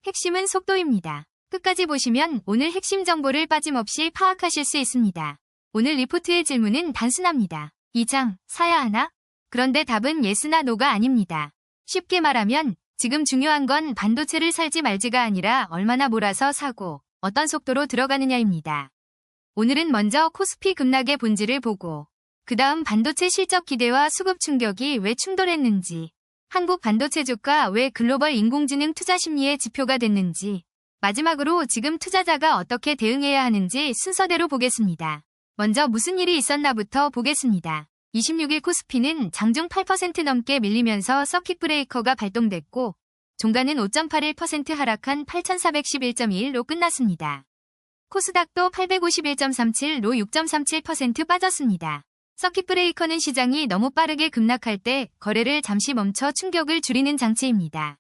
핵심은 속도입니다. 끝까지 보시면 오늘 핵심 정보를 빠짐없이 파악하실 수 있습니다. 오늘 리포트의 질문은 단순합니다. 2장, 사야 하나? 그런데 답은 예스나 노가 아닙니다. 쉽게 말하면 지금 중요한 건 반도체를 살지 말지가 아니라 얼마나 몰아서 사고 어떤 속도로 들어가느냐입니다. 오늘은 먼저 코스피 급락의 본질을 보고 그 다음 반도체 실적 기대와 수급 충격이 왜 충돌했는지, 한국 반도체 주가 왜 글로벌 인공지능 투자 심리의 지표가 됐는지, 마지막으로 지금 투자자가 어떻게 대응해야 하는지 순서대로 보겠습니다. 먼저 무슨 일이 있었나부터 보겠습니다. 26일 코스피는 장중 8% 넘게 밀리면서 서킷 브레이커가 발동됐고 종가는 5.81% 하락한 8,411.21로 끝났습니다. 코스닥도 851.37로 6.37% 빠졌습니다. 서킷 브레이커는 시장이 너무 빠르게 급락할 때 거래를 잠시 멈춰 충격을 줄이는 장치입니다.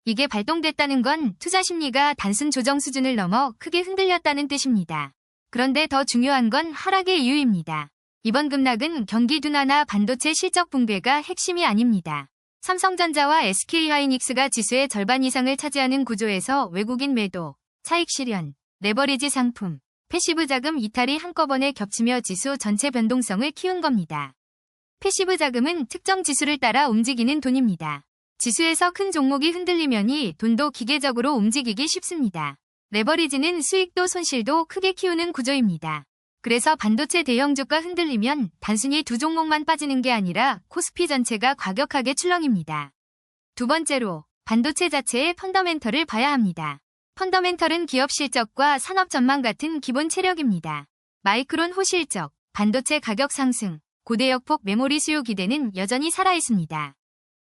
이게 발동됐다는 건 투자 심리가 단순 조정 수준을 넘어 크게 흔들렸다는 뜻입니다. 그런데 더 중요한 건 하락의 이유입니다. 이번 급락은 경기 둔화나 반도체 실적 붕괴가 핵심이 아닙니다. 삼성전자와 SK하이닉스가 지수의 절반 이상을 차지하는 구조에서 외국인 매도, 차익 실현, 레버리지 상품, 패시브 자금 이탈이 한꺼번에 겹치며 지수 전체 변동성을 키운 겁니다. 패시브 자금은 특정 지수를 따라 움직이는 돈입니다. 지수에서 큰 종목이 흔들리면이 돈도 기계적으로 움직이기 쉽습니다. 레버리지는 수익도 손실도 크게 키우는 구조입니다. 그래서 반도체 대형주가 흔들리면 단순히 두 종목만 빠지는 게 아니라 코스피 전체가 과격하게 출렁입니다. 두 번째로 반도체 자체의 펀더멘털을 봐야 합니다. 펀더멘털은 기업 실적과 산업 전망 같은 기본 체력입니다. 마이크론 호실적, 반도체 가격 상승, 고대역폭 메모리 수요 기대는 여전히 살아있습니다.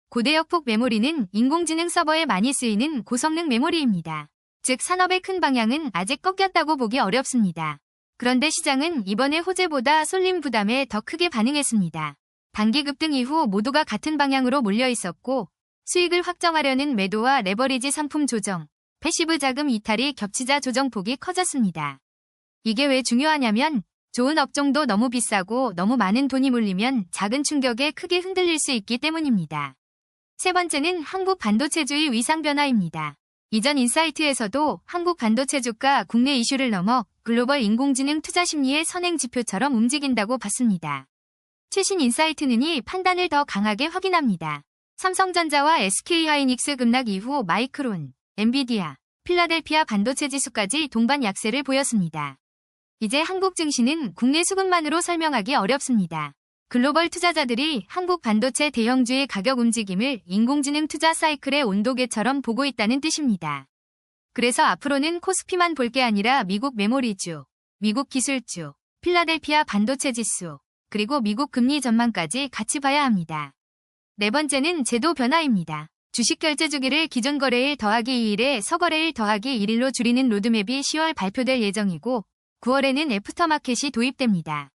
고대역폭 메모리는 인공지능 서버에 많이 쓰이는 고성능 메모리입니다. 즉 산업의 큰 방향은 아직 꺾였다고 보기 어렵습니다. 그런데 시장은 이번에 호재보다 쏠림 부담에 더 크게 반응했습니다. 단기 급등 이후 모두가 같은 방향으로 몰려 있었고 수익을 확정하려는 매도와 레버리지 상품 조정, 패시브 자금 이탈이 겹치자 조정폭이 커졌습니다. 이게 왜 중요하냐면 좋은 업종도 너무 비싸고 너무 많은 돈이 몰리면 작은 충격에 크게 흔들릴 수 있기 때문입니다. 세 번째는 한국 반도체주의 위상 변화입니다. 이전 인사이트에서도 한국 반도체 주가 국내 이슈를 넘어 글로벌 인공지능 투자 심리의 선행 지표처럼 움직인다고 봤습니다. 최신 인사이트는 이 판단을 더 강하게 확인합니다. 삼성전자와 SK하이닉스 급락 이후 마이크론, 엔비디아, 필라델피아 반도체 지수까지 동반 약세를 보였습니다. 이제 한국 증시는 국내 수급만으로 설명하기 어렵습니다. 글로벌 투자자들이 한국 반도체 대형주의 가격 움직임을 인공지능 투자 사이클의 온도계처럼 보고 있다는 뜻입니다. 그래서 앞으로는 코스피만 볼 게 아니라 미국 메모리주, 미국 기술주, 필라델피아 반도체 지수, 그리고 미국 금리 전망까지 같이 봐야 합니다. 네 번째는 제도 변화입니다. 주식 결제 주기를 기존 거래일 더하기 2일에 서거래일 더하기 1일로 줄이는 로드맵이 10월 발표될 예정이고 9월에는 애프터마켓이 도입됩니다.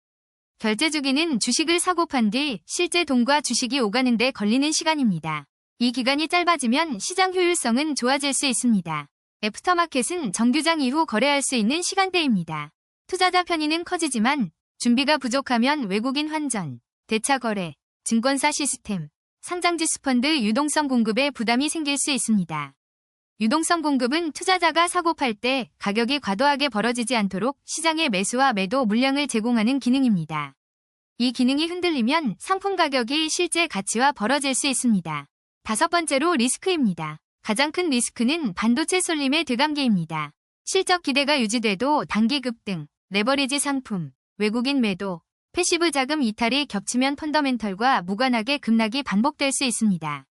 결제 주기는 주식을 사고 판 뒤 실제 돈과 주식이 오가는 데 걸리는 시간입니다. 이 기간이 짧아지면 시장 효율성은 좋아질 수 있습니다. 애프터마켓은 정규장 이후 거래할 수 있는 시간대입니다. 투자자 편의는 커지지만 준비가 부족하면 외국인 환전, 대차 거래, 증권사 시스템, 상장지수 펀드 유동성 공급에 부담이 생길 수 있습니다. 유동성 공급은 투자자가 사고 팔 때 가격이 과도하게 벌어지지 않도록 시장에 매수와 매도 물량을 제공하는 기능입니다. 이 기능이 흔들리면 상품 가격이 실제 가치와 벌어질 수 있습니다. 다섯 번째로 리스크입니다. 가장 큰 리스크는 반도체 쏠림의 되감기입니다. 실적 기대가 유지돼도 단기 급등, 레버리지 상품, 외국인 매도, 패시브 자금 이탈이 겹치면 펀더멘털과 무관하게 급락이 반복될 수 있습니다.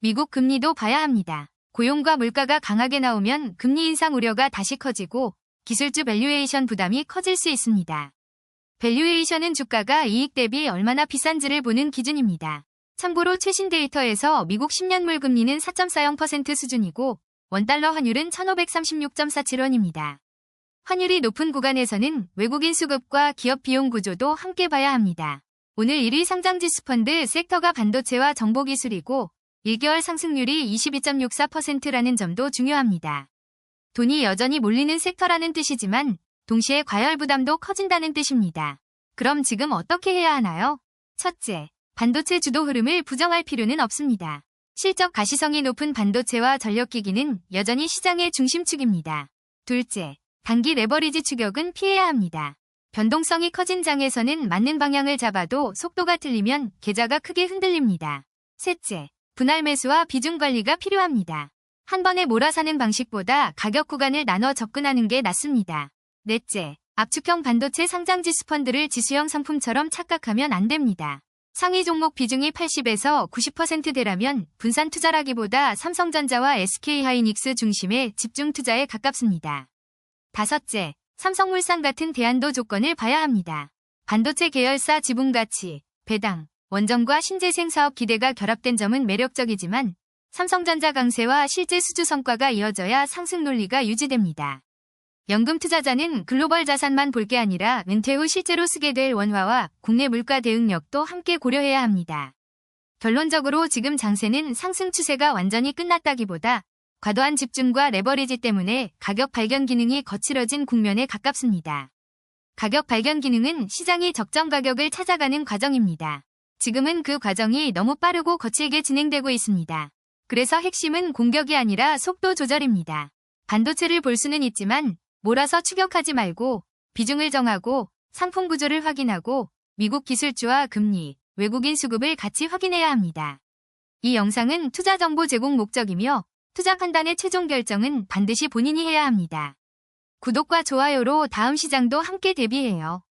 미국 금리도 봐야 합니다. 고용과 물가가 강하게 나오면 금리 인상 우려가 다시 커지고 기술주 밸류에이션 부담이 커질 수 있습니다. 밸류에이션은 주가가 이익 대비 얼마나 비싼지를 보는 기준입니다. 참고로 최신 데이터에서 미국 10년물 금리는 4.40% 수준이고 원달러 환율은 1,536.47원입니다. 환율이 높은 구간에서는 외국인 수급과 기업 비용 구조도 함께 봐야 합니다. 오늘 1위 상장지수 펀드 섹터가 반도체와 정보기술이고 1개월 상승률이 22.64%라는 점도 중요합니다. 돈이 여전히 몰리는 섹터라는 뜻이지만 동시에 과열 부담도 커진다는 뜻입니다. 그럼 지금 어떻게 해야 하나요? 첫째, 반도체 주도 흐름을 부정할 필요는 없습니다. 실적 가시성이 높은 반도체와 전력기기는 여전히 시장의 중심축입니다. 둘째, 단기 레버리지 추격은 피해야 합니다. 변동성이 커진 장에서는 맞는 방향을 잡아도 속도가 틀리면 계좌가 크게 흔들립니다. 셋째, 분할 매수와 비중 관리가 필요합니다. 한 번에 몰아사는 방식보다 가격 구간을 나눠 접근하는 게 낫습니다. 넷째, 압축형 반도체 상장지수 펀드를 지수형 상품처럼 착각하면 안 됩니다. 상위 종목 비중이 80에서 90%대라면 분산 투자라기보다 삼성전자와 SK하이닉스 중심의 집중 투자에 가깝습니다. 다섯째, 삼성물산 같은 대안도 조건을 봐야 합니다. 반도체 계열사 지분가치, 배당, 원전과 신재생 사업 기대가 결합된 점은 매력적이지만 삼성전자 강세와 실제 수주 성과가 이어져야 상승 논리가 유지됩니다. 연금 투자자는 글로벌 자산만 볼 게 아니라 은퇴 후 실제로 쓰게 될 원화와 국내 물가 대응력도 함께 고려해야 합니다. 결론적으로 지금 장세는 상승 추세가 완전히 끝났다기보다 과도한 집중과 레버리지 때문에 가격 발견 기능이 거칠어진 국면에 가깝습니다. 가격 발견 기능은 시장이 적정 가격을 찾아가는 과정입니다. 지금은 그 과정이 너무 빠르고 거칠게 진행되고 있습니다. 그래서 핵심은 공격이 아니라 속도 조절입니다. 반도체를 볼 수는 있지만 몰아서 추격하지 말고 비중을 정하고 상품 구조를 확인하고 미국 기술주와 금리, 외국인 수급을 같이 확인해야 합니다. 이 영상은 투자 정보 제공 목적이며 투자 판단의 최종 결정은 반드시 본인이 해야 합니다. 구독과 좋아요로 다음 시장도 함께 대비해요.